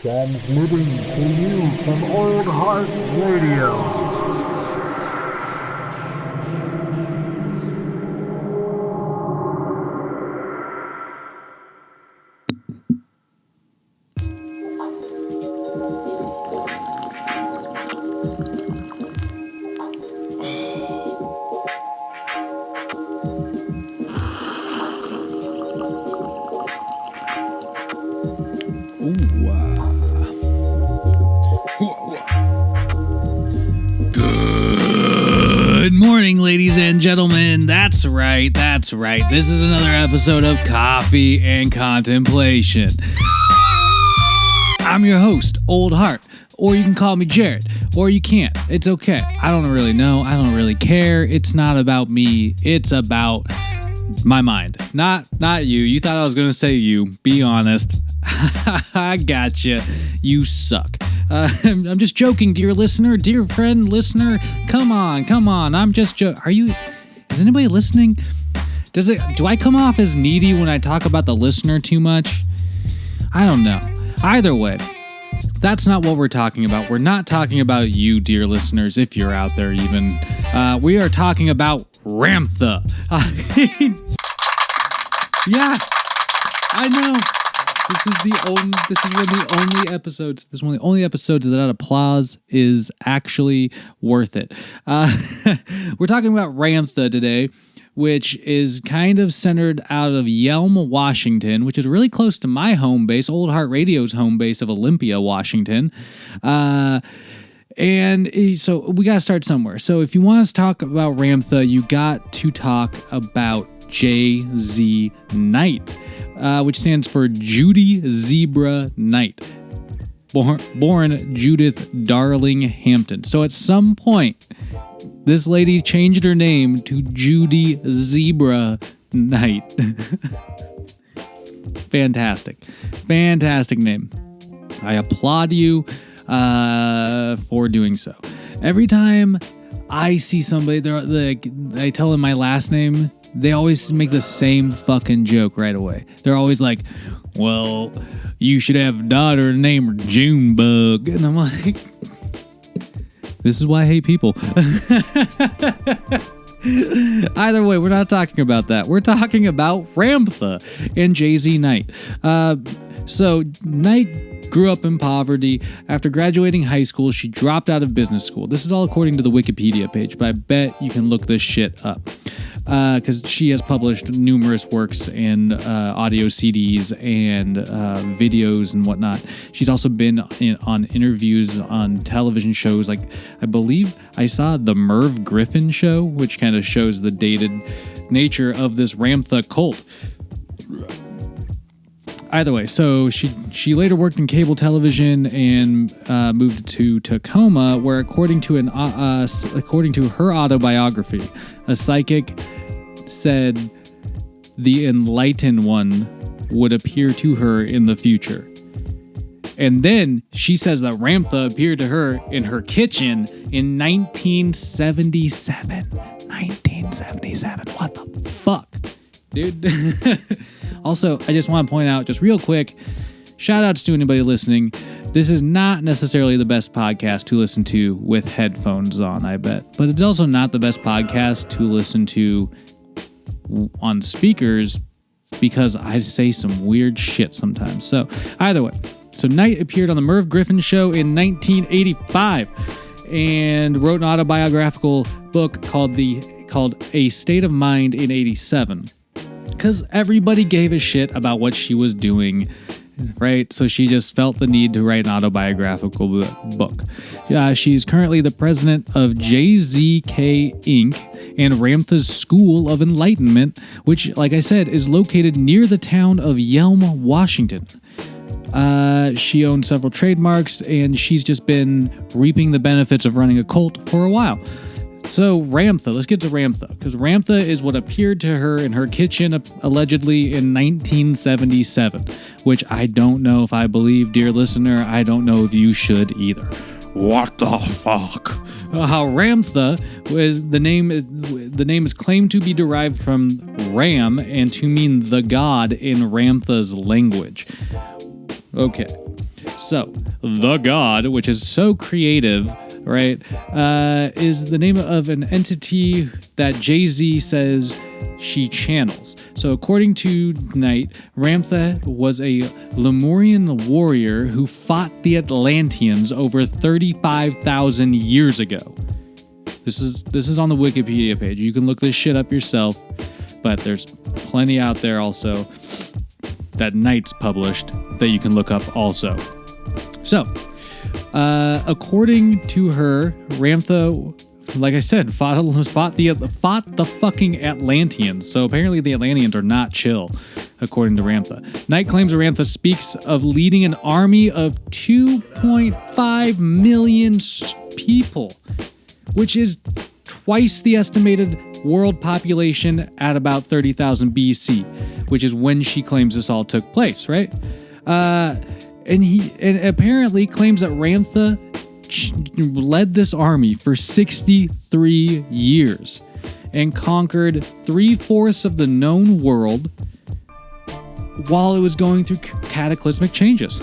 Transmitting to you from Old Heart Radio. Good morning, ladies and gentlemen. That's right. This is another episode of Coffee and Contemplation. I'm your host, Old Heart, or you can call me Jared, or you can't. It's okay. I don't really know. I don't really care. It's not about me. It's about my mind. Not you. You thought I was going to say you. Be honest. I gotcha. You suck. I'm just joking, dear listener, dear friend, listener. Come on. I'm just joking. Is anybody listening? Do I come off as needy when I talk about the listener too much? I don't know. Either way, that's not what we're talking about. We're not talking about you, dear listeners, if you're out there even. We are talking about Ramtha. Yeah, I know. This is one of the only episodes that applause is actually worth it. We're talking about Ramtha today, which is kind of centered out of Yelm, Washington, which is really close to my home base, Old Heart Radio's home base of Olympia, Washington. And so we got to start somewhere. So if you want us to talk about Ramtha, you got to talk about J.Z. Knight. Which stands for Judy Zebra Knight, born Judith Darling Hampton. So at some point, this lady changed her name to Judy Zebra Knight. Fantastic name. I applaud you for doing so. Every time I see somebody, I tell them my last name, they always make the same fucking joke right away. They're always like, well, you should have a daughter named Junebug. And I'm like, this is why I hate people. Either way, we're not talking about that. We're talking about Ramtha and J.Z. Knight. So Knight grew up in poverty. After graduating high school, she dropped out of business school. This is all according to the Wikipedia page, but I bet you can look this shit up. Because she has published numerous works and audio CDs and videos and whatnot. She's also been on interviews on television shows. Like, I believe I saw the Merv Griffin show, which kind of shows the dated nature of this Ramtha cult. Either way, so she later worked in cable television and moved to Tacoma, where according to her autobiography, a psychic said the enlightened one would appear to her in the future. And then she says that Ramtha appeared to her in her kitchen in 1977. 1977. What the fuck, dude? Also, I just want to point out, just real quick, shout outs to anybody listening. This is not necessarily the best podcast to listen to with headphones on, I bet. But it's also not the best podcast to listen to on speakers because I say some weird shit sometimes. So, either way. So, Knight appeared on the Merv Griffin show in 1985 and wrote an autobiographical book called A State of Mind in 87. Because everybody gave a shit about what she was doing, right? So she just felt the need to write an autobiographical book. She's currently the president of JZK Inc. and Ramtha's School of Enlightenment, which, like I said, is located near the town of Yelm, Washington. She owns several trademarks, and she's just been reaping the benefits of running a cult for a while. So Ramtha, let's get to Ramtha, because Ramtha is what appeared to her in her kitchen allegedly in 1977, which I don't know if I believe, dear listener. I don't know if you should either. What the fuck? How Ramtha was the name is claimed to be derived from Ram and to mean the god in Ramtha's language. Okay. So, the God, which is so creative, right, is the name of an entity that Jay-Z says she channels. So, according to Knight, Ramtha was a Lemurian warrior who fought the Atlanteans over 35,000 years ago. This is on the Wikipedia page. You can look this shit up yourself, but there's plenty out there also that Knight's published that you can look up also. So, according to her, Ramtha, like I said, fought the fucking Atlanteans. So apparently the Atlanteans are not chill, according to Ramtha. Knight claims Ramtha speaks of leading an army of 2.5 million people, which is twice the estimated world population at about 30,000 BC, which is when she claims this all took place, right? And he apparently claims that Ramtha led this army for 63 years and conquered 3/4 of the known world while it was going through cataclysmic changes.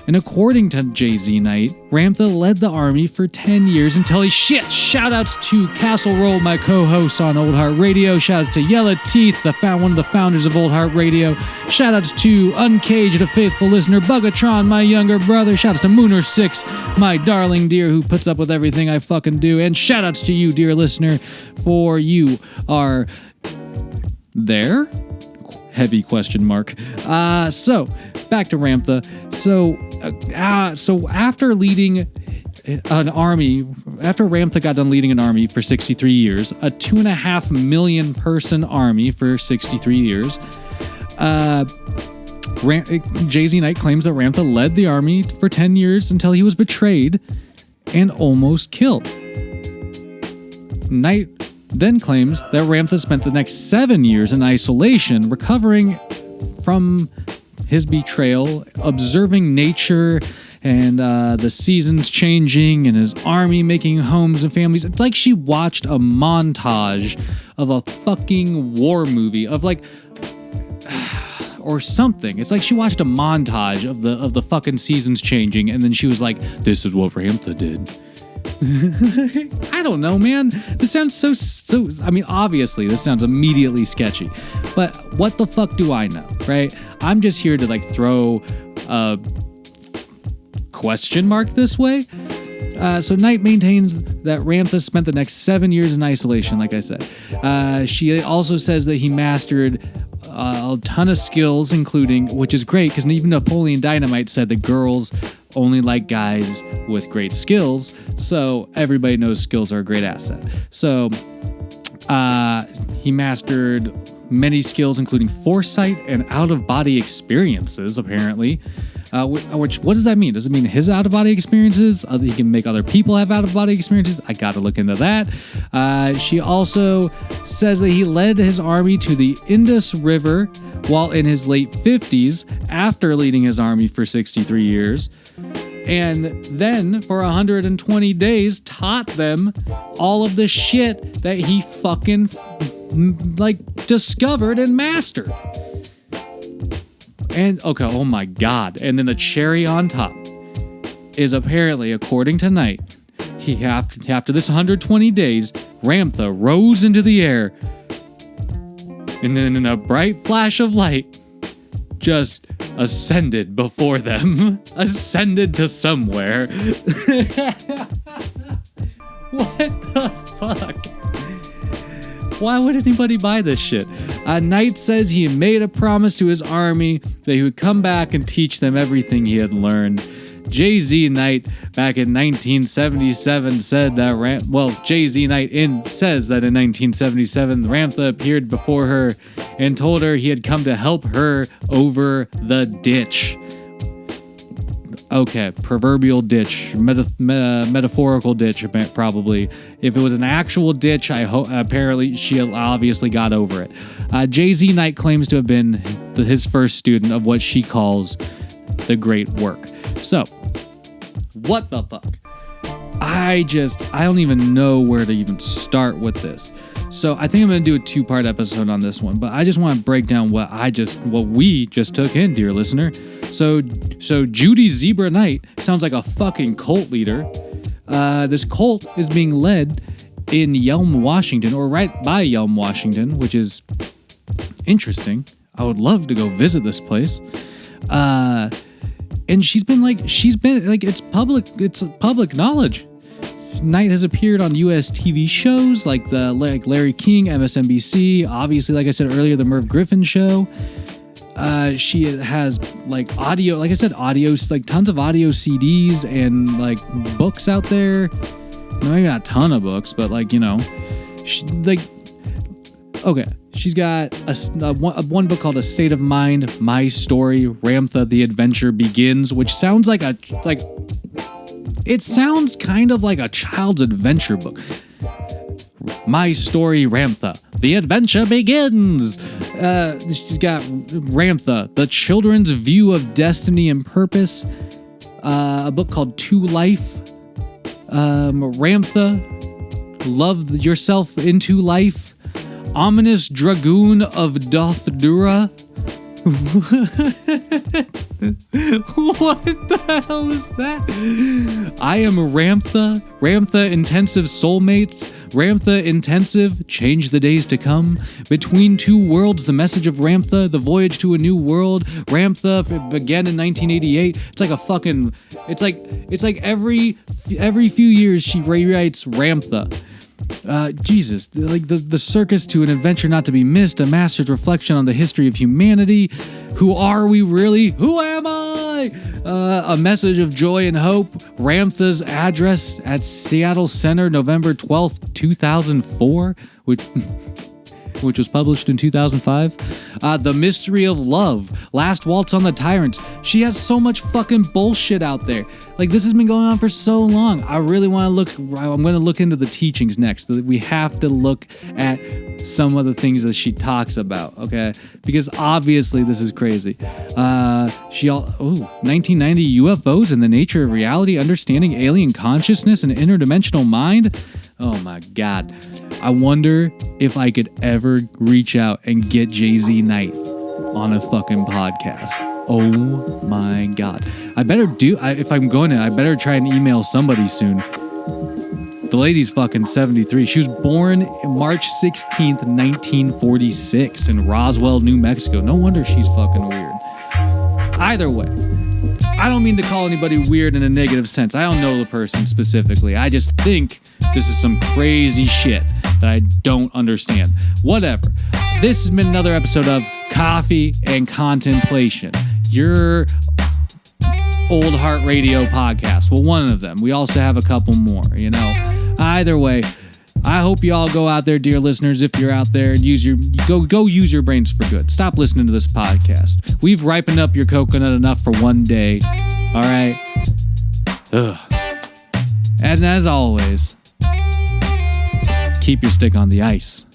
And according to Jay-Z Knight, Ramtha led the army for 10 years until he shit. Shoutouts to Castle Roll, my co-host on Old Heart Radio. Shoutouts to Yellow Teeth, one of the founders of Old Heart Radio. Shoutouts to Uncaged, a faithful listener. Bugatron, my younger brother. Shoutouts to Mooner6, my darling dear who puts up with everything I fucking do. And shoutouts to you, dear listener, for you are there? Heavy question mark. So back to Ramtha. So after leading an army, after Ramtha got done leading an army for 63 years, a 2.5 million person army for 63 years, Jay-Z Knight claims that Ramtha led the army for 10 years until he was betrayed and almost killed. Knight then claims that Ramtha spent the next 7 years in isolation, recovering from his betrayal, observing nature and the seasons changing and his army making homes and families. It's like she watched a montage of a fucking war movie of like, or something. It's like she watched a montage of the fucking seasons changing, and then she was like, "This is what Ramtha did." I don't know, man. This sounds so. I mean, obviously, this sounds immediately sketchy, but what the fuck do I know, right? I'm just here to like throw a question mark this way. So Knight maintains that Ramtha spent the next 7 years in isolation, like I said. She also says that he mastered a ton of skills, including, which is great, because even Napoleon Dynamite said that girls only like guys with great skills, so everybody knows skills are a great asset. So he mastered many skills, including foresight and out-of-body experiences, apparently. Which, what does that mean? Does it mean his out-of-body experiences? He can make other people have out-of-body experiences? I gotta look into that. She also says that he led his army to the Indus River while in his late 50s, after leading his army for 63 years. And then, for 120 days, taught them all of the shit that he fucking, discovered and mastered. And, okay, oh my God. And then the cherry on top is apparently, according to Knight, after this 120 days, Ramtha rose into the air, and then in a bright flash of light, just ascended before them. Ascended to somewhere. What the fuck? Why would anybody buy this shit? Knight says he made a promise to his army that he would come back and teach them everything he had learned. Jay-Z Knight back in 1977 said that Jay-Z Knight says that in 1977 Ramtha appeared before her and told her he had come to help her over the ditch. Okay, proverbial ditch, metaphorical ditch, probably. If it was an actual ditch, apparently she obviously got over it. Jay-Z Knight claims to have been his first student of what she calls the great work. So, what the fuck? I don't even know where to even start with this. So I think I'm going to do a 2-part episode on this one, but I just want to break down what we just took in, dear listener. So Judy Zebra Knight sounds like a fucking cult leader. This cult is being led in Yelm, Washington, or right by Yelm, Washington, which is interesting. I would love to go visit this place. And she's been like, it's public knowledge. Knight has appeared on U.S. TV shows like Larry King, MSNBC, obviously, like I said earlier, the Merv Griffin show. She has like audio, like I said, like tons of audio CDs and like books out there. Maybe not a ton of books, but like, you know, she's got one book called A State of Mind, My Story, Ramtha, The Adventure Begins, which sounds it sounds kind of like a child's adventure book. My Story, Ramtha, The Adventure Begins. She's got Ramtha, The Children's View of Destiny and Purpose, a book called To Life, Ramtha, Love Yourself Into Life, Ominous Dragoon of Dothdura. What the hell is that? I Am Ramtha, Ramtha Intensive Soulmates, Ramtha Intensive, Change the Days to Come, Between Two Worlds, The Message of Ramtha, The Voyage to a New World, Ramtha began in 1988. It's like a fucking, it's like every few years she rewrites Ramtha. Jesus, like the circus to an adventure not to be missed, a master's reflection on the history of humanity. Who are we really? Who am I? A message of joy and hope. Ramtha's address at Seattle Center, November 12th, 2004, which was published in 2005. The Mystery of Love, Last Waltz on the Tyrants. She has so much fucking bullshit out there. Like, this has been going on for so long. I really want to I'm going to look into the teachings next. We have to look at some of the things that she talks about, okay? Because obviously this is crazy. 1990 UFOs and the Nature of Reality, Understanding Alien Consciousness and Interdimensional Mind. Oh my God. I wonder if I could ever reach out and get Jay-Z Knight on a fucking podcast. Oh my God. I better if I'm going to, I better try and email somebody soon. The lady's fucking 73. She was born March 16th, 1946 in Roswell, New Mexico. No wonder she's fucking weird. Either way, I don't mean to call anybody weird in a negative sense. I don't know the person specifically. I just think this is some crazy shit that I don't understand. Whatever. This has been another episode of Coffee and Contemplation, your old heart radio podcast. Well, one of them. We also have a couple more, you know. Either way, I hope you all go out there, dear listeners, if you're out there, and use your brains for good. Stop listening to this podcast. We've ripened up your coconut enough for one day. All right? Ugh. And as always, keep your stick on the ice.